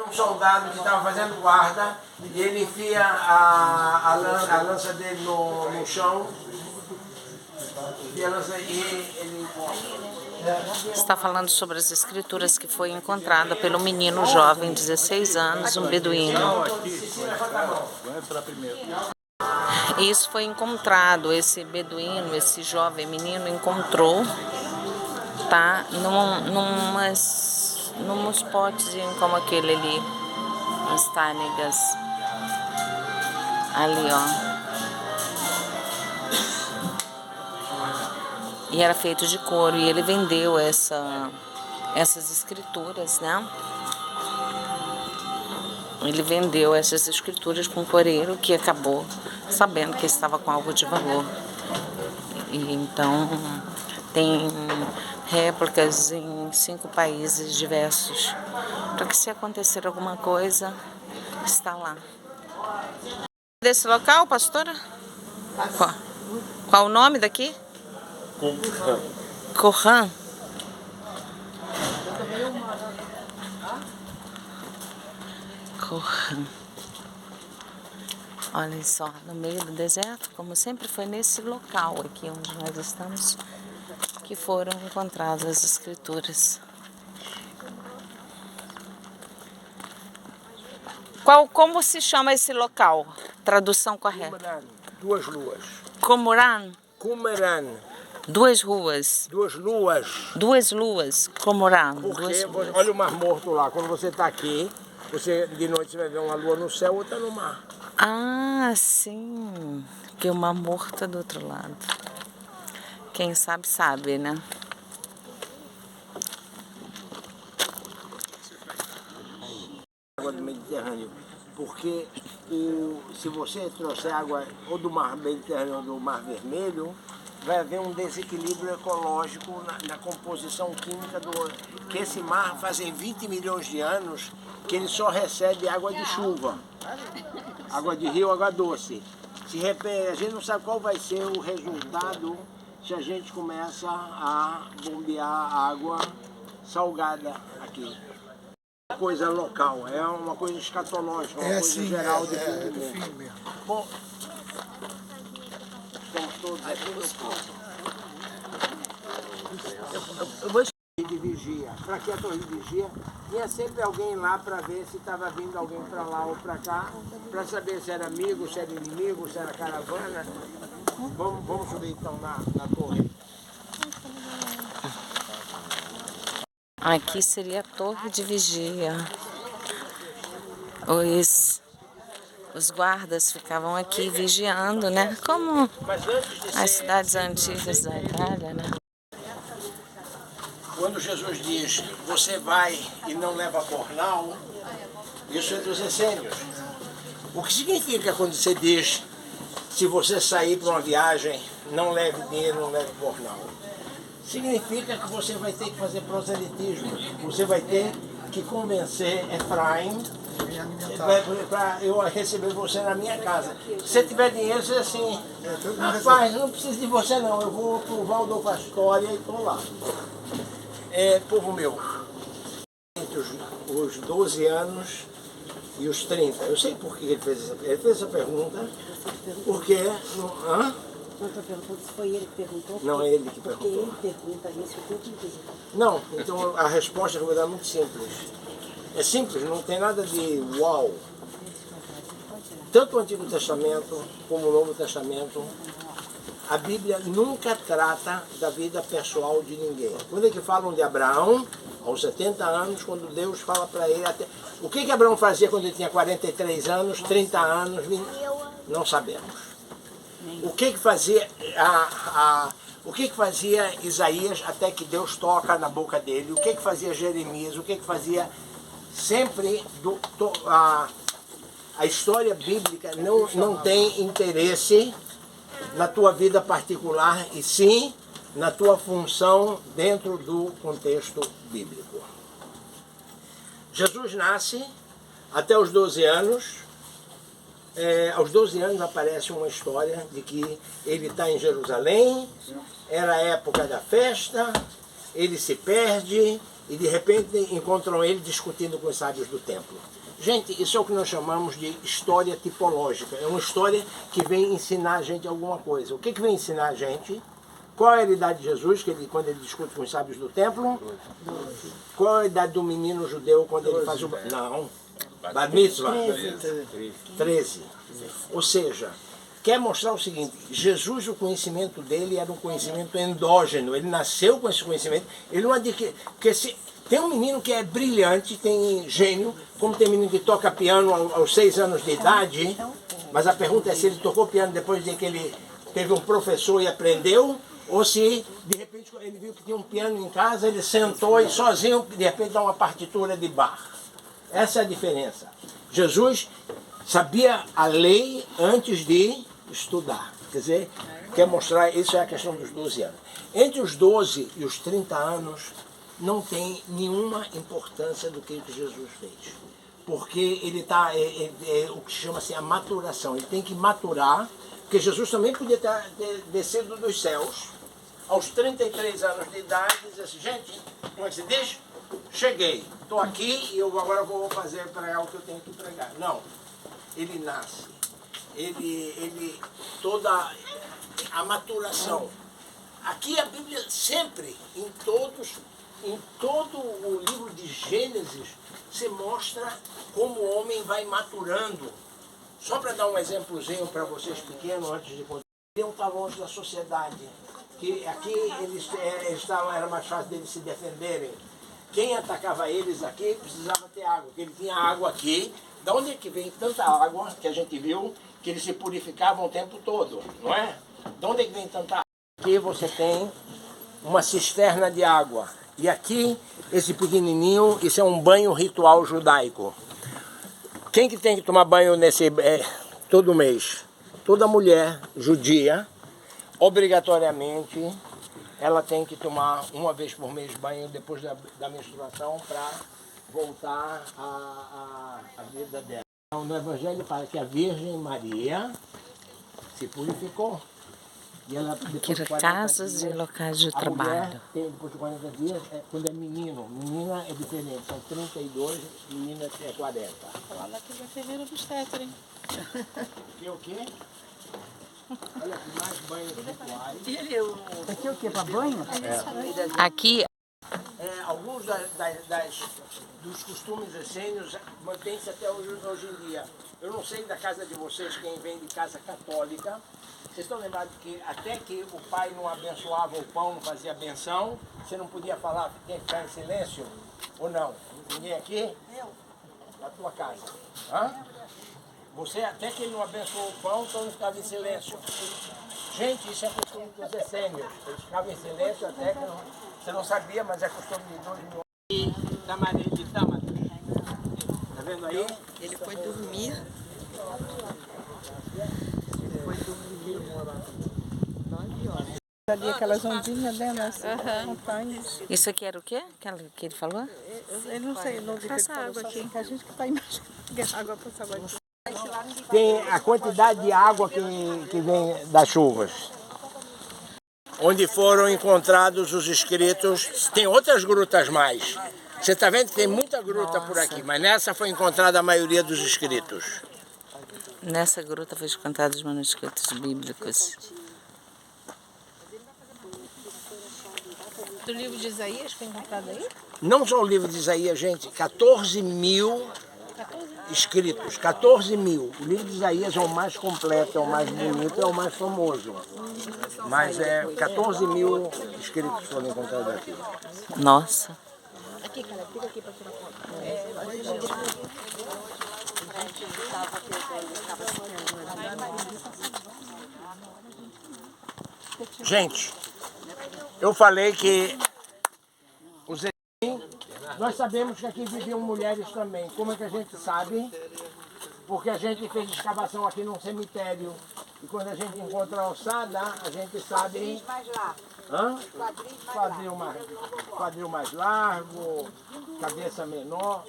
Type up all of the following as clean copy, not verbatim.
um soldado que estava fazendo guarda e ele enfia a lança dele no chão. E a lança, Está falando sobre as escrituras que foi encontrada pelo menino jovem, 16 anos, um beduíno. Isso foi encontrado, esse beduíno, esse jovem menino encontrou, tá, numas potes como aquele ali, as tânegas, ali, ó. E era feito de couro, e ele vendeu essas escrituras, né? Ele vendeu essas escrituras para um coreiro que acabou sabendo que estava com algo de valor. E então tem réplicas em 5 países diversos, para que se acontecer alguma coisa, está lá. Desse local, pastora? Qual o nome daqui? Qumran. Qumran. Olhem só, no meio do deserto, como sempre foi nesse local aqui onde nós estamos, que foram encontradas as escrituras. Como se chama esse local? Tradução correta. Qumran, 2 luas. Qumran. Qumran. 2 ruas. 2 luas. 2 luas. Qumran. Porque, olha o Mar Morto lá, quando você está aqui, de noite você vai ver uma lua no céu, outra no mar. Ah, sim. Que o Mar Morto é do outro lado. Quem sabe, sabe, né? Água do Mediterrâneo, porque se você trouxer água ou do Mar Mediterrâneo ou do Mar Vermelho, vai haver um desequilíbrio ecológico na composição química que esse mar fazem 20 milhões de anos que ele só recebe água de chuva, água de rio, água doce. Se repete, a gente não sabe qual vai ser o resultado se a gente começa a bombear água salgada aqui. Coisa local, é uma coisa escatológica, uma coisa geral de fim mesmo. Bom, estamos todos aqui no ponto. Eu vou de vigia. Para que a torre de vigia? Tinha sempre alguém lá para ver se estava vindo alguém para lá ou para cá, para saber se era amigo, se era inimigo, se era caravana. Vamos subir então na torre. Aqui seria a torre de vigia. Os guardas ficavam aqui vigiando, né? Como as cidades antigas da Itália, né? Quando Jesus diz, você vai e não leva bornal, isso é dos essênios. O que significa quando você diz, se você sair para uma viagem, não leve dinheiro, não leve bornal? Significa que você vai ter que fazer proselitismo. Você vai ter que convencer Efraim para eu receber você na minha casa. Se você tiver dinheiro, você assim, rapaz, não preciso de você não, eu vou para o Waldorf Astoria e estou lá. Povo meu, entre os 12 anos e os 30, eu sei por que ele fez essa pergunta, porque... Não estou perguntando se foi ele que perguntou. Não, é ele que perguntou. Porque ele pergunta isso o tempo inteiro. Não, então a resposta que eu vou dar é muito simples. É simples, não tem nada de uau. Tanto o Antigo Testamento como o Novo Testamento, a Bíblia nunca trata da vida pessoal de ninguém. Quando é que falam de Abraão, aos 70 anos, quando Deus fala para ele... O que Abraão fazia quando ele tinha 43 anos, 30 anos, 20? Não sabemos. O que fazia Isaías até que Deus toca na boca dele? O que fazia Jeremias? O que fazia sempre a história bíblica não tem interesse na tua vida particular e sim na tua função dentro do contexto bíblico. Jesus nasce até os 12 anos. Aos 12 anos aparece uma história de que ele está em Jerusalém, era a época da festa, ele se perde, e de repente encontram ele discutindo com os sábios do templo. Gente, isso é o que nós chamamos de história tipológica. É uma história que vem ensinar a gente alguma coisa. O que vem ensinar a gente? Qual é a idade de Jesus, quando ele discute com os sábios do templo? Qual é a idade do menino judeu quando ele faz o... Não, Bar Mitzvah. 13. Ou seja, quer mostrar o seguinte, Jesus, o conhecimento dele era um conhecimento endógeno, ele nasceu com esse conhecimento, ele não adquiriu... Porque tem um menino que é brilhante, tem gênio, como tem menino que toca piano aos 6 anos de idade, mas a pergunta é se ele tocou piano depois de que ele teve um professor e aprendeu, ou se de repente ele viu que tinha um piano em casa, ele sentou e sozinho de repente dá uma partitura de Bach. Essa é a diferença. Jesus sabia a lei antes de estudar. Quer dizer, quer mostrar, isso é a questão dos 12 anos. Entre os 12 e os 30 anos, não tem nenhuma importância do que Jesus fez. Porque ele está, o que chama-se a maturação. Ele tem que maturar, porque Jesus também podia ter descido dos céus, aos 33 anos de idade, e dizer assim, gente, como é que se diz? Cheguei, estou aqui e eu agora vou fazer pregar o que eu tenho que pregar. Não, ele nasce. Toda a maturação. Aqui a Bíblia sempre, em todo o livro de Gênesis, se mostra como o homem vai maturando. Só para dar um exemplozinho para vocês pequenos, antes de continuar, ele está longe da sociedade. Que aqui era mais fácil deles se defenderem. Quem atacava eles aqui precisava ter água, porque ele tinha água aqui. Da onde é que vem tanta água que a gente viu que eles se purificavam o tempo todo, não é? De onde é que vem tanta água? Aqui você tem uma cisterna de água. E aqui, esse pequenininho, isso é um banho ritual judaico. Quem que tem que tomar banho todo mês? Toda mulher judia, obrigatoriamente, ela tem que tomar uma vez por mês banho depois da menstruação para voltar à vida dela. Então, no Evangelho fala que a Virgem Maria se purificou. E ela, Casas e locais de trabalho. Depois de 40 dias, quando é menino, menina é diferente, são 32, menina é 40. Lá naquele enfermeiro do Stetler, hein? E o quê? Olha aqui, mais banhos rituais. Aqui é o quê? Para banho? Aqui, Alguns dos costumes essênios mantêm-se até hoje em dia. Eu não sei da casa de vocês, quem vem de casa católica. Vocês estão lembrados que até que o pai não abençoava o pão, não fazia benção, você não podia falar, tem que ficar em silêncio? Ou não? Ninguém aqui? Eu. Na tua casa. Hã? Você, até que ele não abençoou o pão, então não ficava em silêncio. Gente, isso é costume dos essênios. Eles ficavam em silêncio até que você não sabia, mas é costume de 2 mil anos. E Tamaré de Tamares. Tá vendo aí? Ele foi dormir. Ali aquelas ondinhas, né, nas montanhas. isso aqui era o quê que ele falou? Eu não sei o nome Passa água aqui. que a gente que está imaginando que a água passa água aqui. Tem a quantidade de água que vem das chuvas. Onde foram encontrados os escritos. Tem outras grutas mais. Você está vendo que tem muita gruta por aqui, mas nessa foi encontrada a maioria dos escritos. Nessa gruta foi encontrados os manuscritos bíblicos. Do livro de Isaías foi encontrado aí? Não só o livro de Isaías, gente, 14 mil escritos, 14 mil. O livro de Isaías é o mais completo, é o mais bonito, é o mais famoso. Mas 14 mil escritos foram encontrados aqui. Nossa. Aqui, cara, fica aqui para tirar foto. Gente, eu falei que nós sabemos que aqui viviam mulheres também. Como é que a gente sabe? Porque a gente fez escavação aqui num cemitério. E quando a gente encontra a ossada, a gente sabe... Hã? Quadril mais largo, cabeça menor.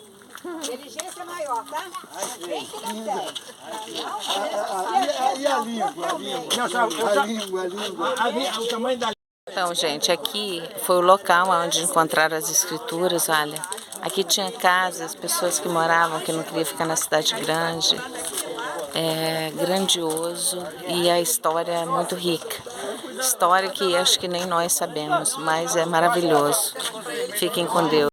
Inteligência maior, tá? Bem que não tem. E a língua? Não, sabe, o tamanho da Então, gente, aqui foi o local onde encontraram as escrituras. Olha, aqui tinha casas, pessoas que moravam, que não queriam ficar na cidade grande. É grandioso e a história é muito rica. História que acho que nem nós sabemos, mas é maravilhoso. Fiquem com Deus.